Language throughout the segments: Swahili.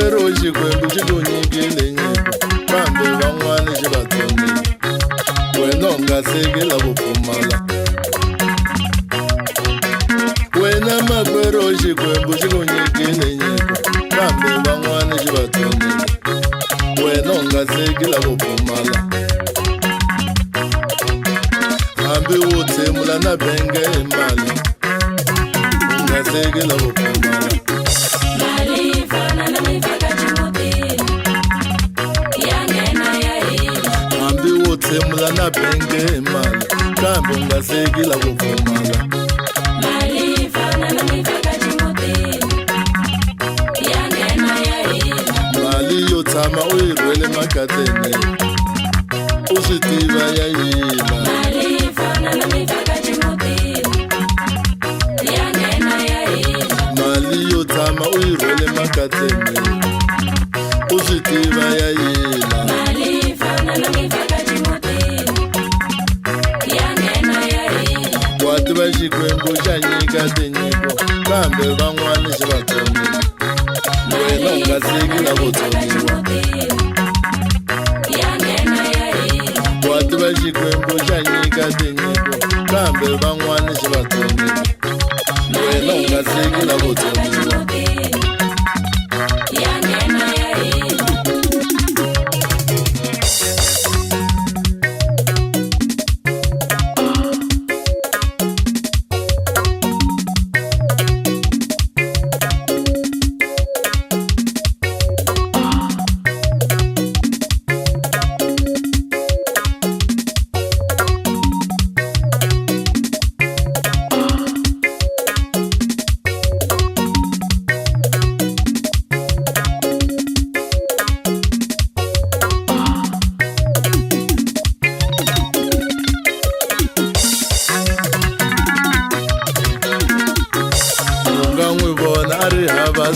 makwero xikwembu xi ku nyikile nyiko kambe van'wani xi va tsonile wena u nga sekela vo pfumala wena makwero xikwembu xi ku nyikile nyiko kambe van'wani xi va tsonile wena u nga sekela vo pfumala hambi wo tshemula na benge hi mali u nga sekela vo pfumala tshemula na benge hi mali kambe u nga sekela vo pfumala mali yo tshama u yi rhwele makateni u swi tiva ya yima mali yo tshama u yi rhwele makateni u swi tiva ya yima wati va xikwembu xa nyika tinyiko kambe van'wani xi va tsonile wena u nga sekela vo tsoniwa wati va xikwembu xa nyika tinyiko kambe van'wani xi va tsonile wena u nga sekela vo tsoniwa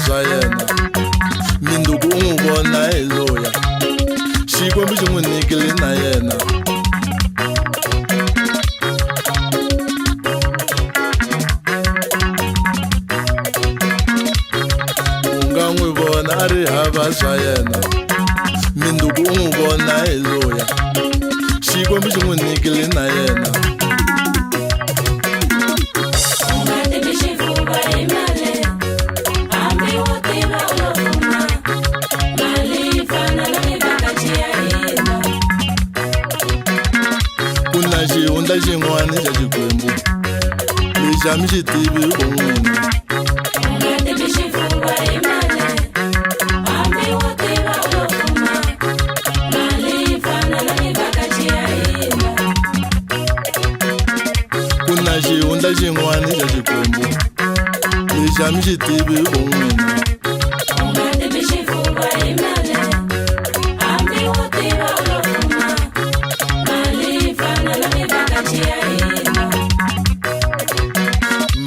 swa yena minduku u n'wi vona hi loya xikwembu xi n'wi nikile na yena u nga n'wi vona a ri hava swa yena minduku u n'wi vona hi loya xikwembu xi n'wi nikile na yena xihundla xin'wana xa xikwembu lexi a mi xi tivi u n'wina ku na xihundla xin'wana xa xikwembu lexi a mi xi tivi u n'wina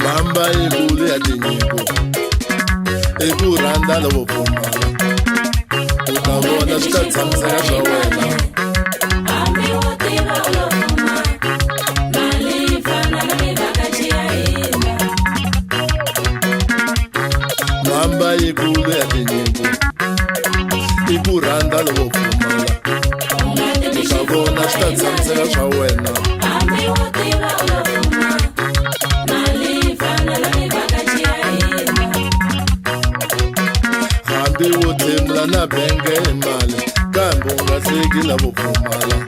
mamba yikulu ya tinyiko i ku rhandza loko pfumala u ta vona swi ta tshamiseka swa wena mamba yikulu ya tinyiko i ku rhandza loko pfumala u ta vona swi ta tshamiseka swa wena hambi wo tshemula na benge hi mali kambe u nga sekela vo pfumala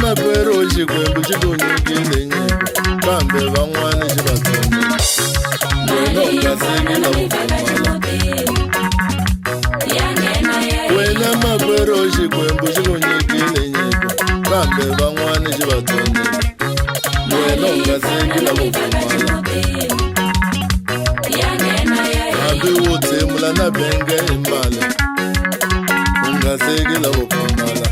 makwerhu xikwembu xi ku nyikile nyiko kambe van'wani xi va tsonile wena u nga sekila vupfumala wena makwerhu xikwembu xi ku nyikile nyiko kambe van'wani xi va tsonile wena u nga sekila vupfumala hambi wo tshemula na benge hi mali u nga sekila vupfumala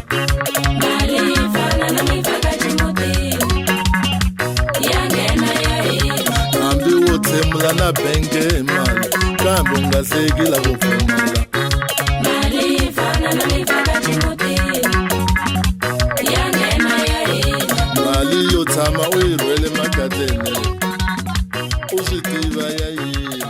hambi wo tshemula na benge hi mali kambe u nga sekila vupfumala mali yo tshama u yi rhwele makateni u swi tiva ya yini